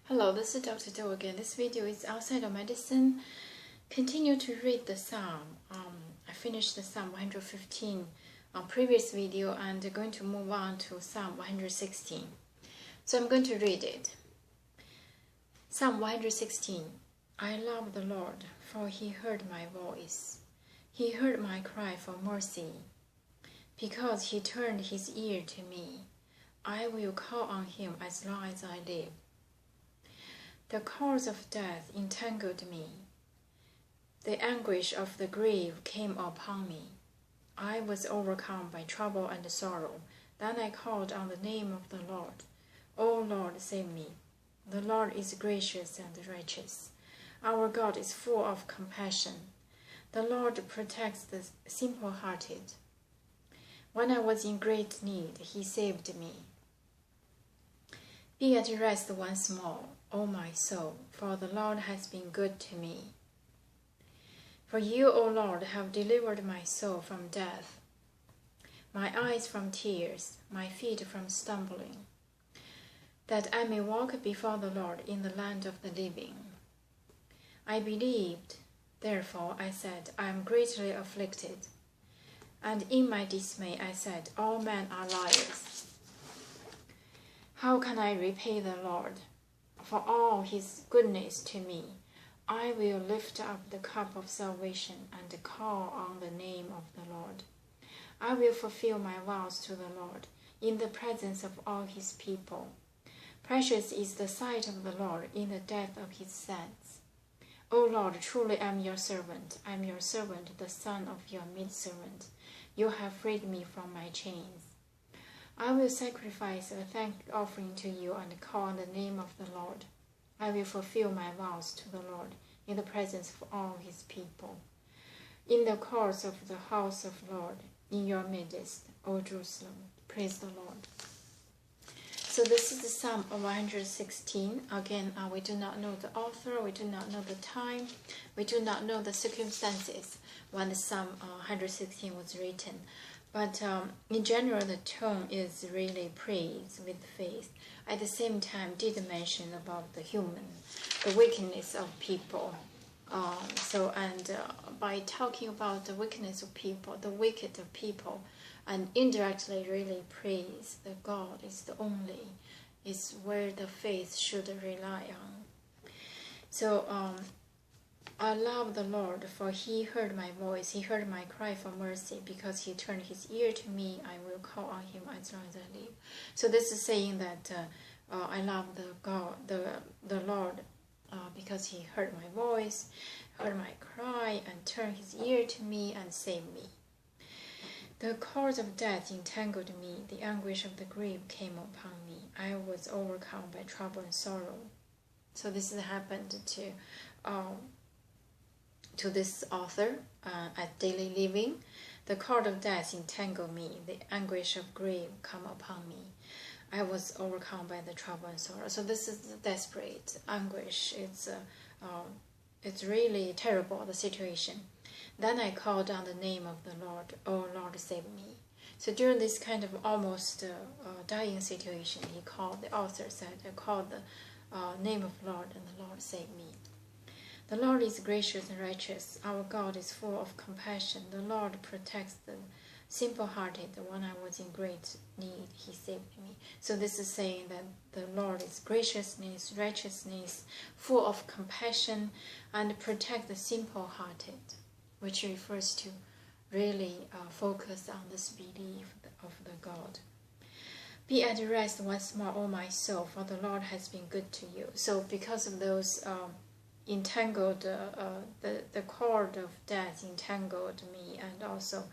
Hello, this is Dr. Do again. This video is outside of medicine. Continue to read the Psalm. I finished the Psalm 115 on previous video and going to move on to Psalm 116. So I'm going to read it. Psalm 116. I love the Lord, for he heard my voice. He heard my cry for mercy. Because he turned his ear to me, I will call on him as long as I live. The cords of death entangled me. The anguish of the grave came upon me. I was overcome by trouble and sorrow. Then I called on the name of the Lord. O Lord, save me. The Lord is gracious and righteous. Our God is full of compassion. The Lord protects the simple-hearted. When I was in great need, he saved me. Be at rest once more, O my soul, for the Lord has been good to me. For you, O Lord, have delivered my soul from death, my eyes from tears, my feet from stumbling, that I may walk before the Lord in the land of the living. I believed, therefore I said, I am greatly afflicted. And in my dismay I said, all men are liars. How can I repay the Lord for all his goodness to me? I will lift up the cup of salvation and call on the name of the Lord. I will fulfill my vows to the Lord in the presence of all his people. Precious is the sight of the Lord in the death of his saints. O Lord, truly I am your servant. I am your servant, the son of your maidservant. You have freed me from my chains. I will sacrifice a thank offering to you and call on the name of the Lord. I will fulfill my vows to the Lord in the presence of all his people. In the courts of the house of the Lord, in your midst, O Jerusalem. Praise the Lord. So this is the Psalm 116. Again, we do not know the author, we do not know the time, we do not know the circumstances when the Psalm 116 was written. But in general, the tone is really praise with faith. At the same time, did mention about the weakness of people. By talking about the weakness of people, the wicked of people, and indirectly really praise that God is the only, is where the faith should rely on. So I love the Lord, for he heard my voice. He heard my cry for mercy. Because he turned his ear to me, I will call on him as long as I live. So this is saying that I love the Lord, because he heard my voice, heard my cry, and turned his ear to me and saved me. The cords of death entangled me. The anguish of the grave came upon me. I was overcome by trouble and sorrow. So this has happened to this author at daily living. The cord of death entangled me. The anguish of grave come upon me. I was overcome by the trouble and sorrow. So this is the desperate anguish. It's really terrible, the situation. Then I called on the name of the Lord. Oh Lord, save me. So during this kind of almost dying situation, the author said, I called the name of the Lord, and the Lord saved me. The Lord is gracious and righteous. Our God is full of compassion. The Lord protects the simple-hearted. When I was in great need, he saved me. So this is saying that the Lord is graciousness, righteousness, full of compassion, and protect the simple-hearted, which refers to really focus on this belief of the God. Be at rest once more, O my soul, for the Lord has been good to you. So because of those entangled, the cord of death entangled me, and also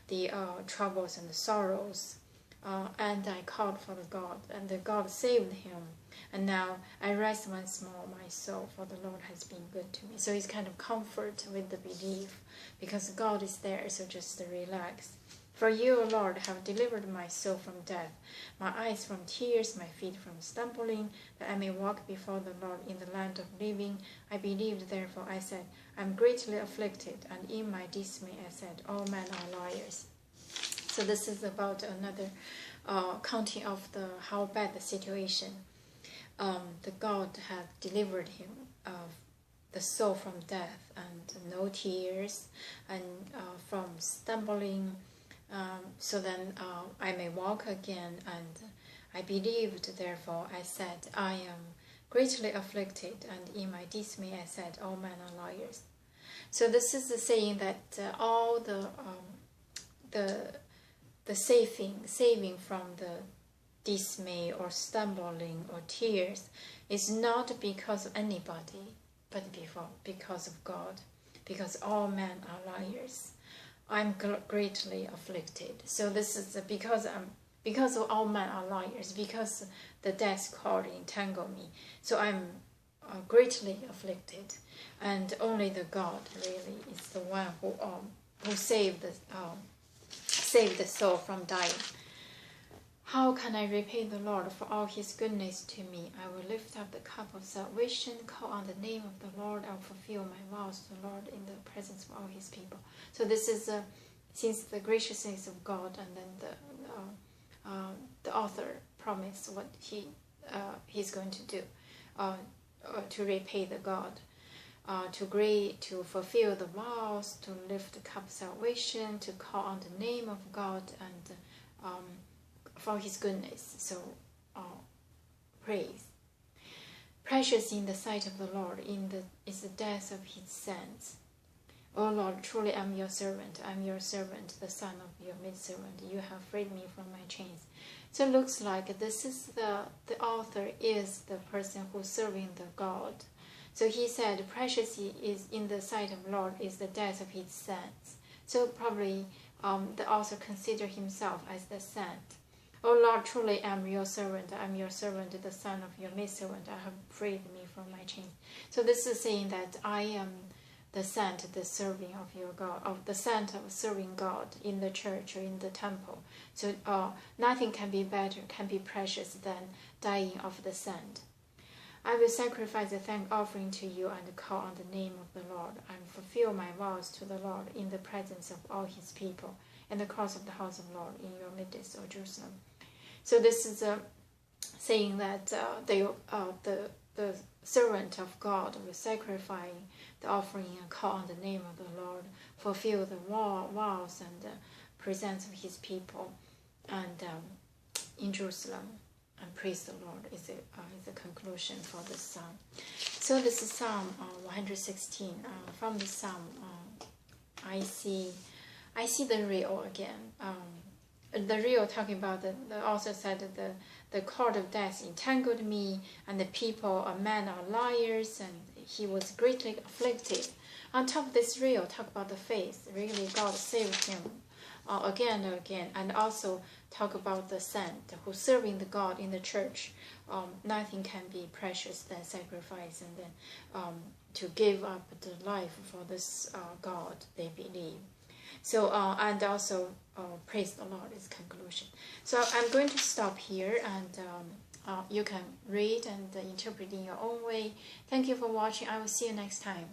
the troubles and the sorrows, and I called for the God, and the God saved him, and now I rest once more, my soul, for the Lord has been good to me. So it's kind of comfort with the belief, because God is there, so just relax. For you, O Lord, have delivered my soul from death, my eyes from tears, my feet from stumbling, that I may walk before the Lord in the land of living. I believed, therefore I said, I am greatly afflicted, and in my dismay I said, all men are liars. So this is about another counting of how bad the situation. the God had delivered him of the soul from death, and no tears, and from stumbling, so then I may walk again. And I believed, therefore I said, I am greatly afflicted, and in my dismay I said, all men are liars. So this is the saying that all the saving from the dismay or stumbling or tears is not because of anybody, but because of God, because all men are liars. I'm greatly afflicted. So this is because of all men are liars, because the death cord entangle me. So I'm greatly afflicted, and only the God really is the one who saved the soul from dying. How can I repay the Lord for all his goodness to me? I will lift up the cup of salvation, call on the name of the Lord, I will fulfill my vows to the Lord in the presence of all his people. So this is since the graciousness of God, and then the author promised what he's going to do to repay the God, to fulfill the vows, to lift the cup of salvation, to call on the name of God, and for his goodness. So praise. Precious in the sight of the Lord is the death of his saints. O Lord, truly I am your servant. I am your servant, the son of your maidservant. You have freed me from my chains. So it looks like this is the author is the person who's serving the God. So he said, precious is in the sight of the Lord is the death of his saints. So probably the author considered himself as the saint. O Lord, truly I am your servant. I am your servant, the son of your maidservant. I have freed me from my chains. So this is saying that I am the saint, the serving of your God, of the saint of serving God in the church or in the temple. So nothing can be better, can be precious than dying of the saint. I will sacrifice a thank offering to you and call on the name of the Lord, and fulfill my vows to the Lord in the presence of all his people, in the course of the house of the Lord, in your midst, O Jerusalem. So this is saying that the servant of God will sacrifice the offering and call on the name of the Lord, fulfill the vows and the presence of his people, and in Jerusalem, and praise the Lord is the conclusion for this psalm. So this is Psalm 116. From the psalm, I see the real again. The real talking about the author said that the cord of death entangled me, and the people, men are liars, and he was greatly afflicted. On top of this real, talk about the faith. Really, God saved him again and again, and also talk about the saint who's serving the God in the church. Nothing can be precious than sacrifice, and then to give up the life for this God they believe. So and also praise the Lord is conclusion. So I'm going to stop here, and you can read and interpret in your own way. Thank you for watching. I will see you next time.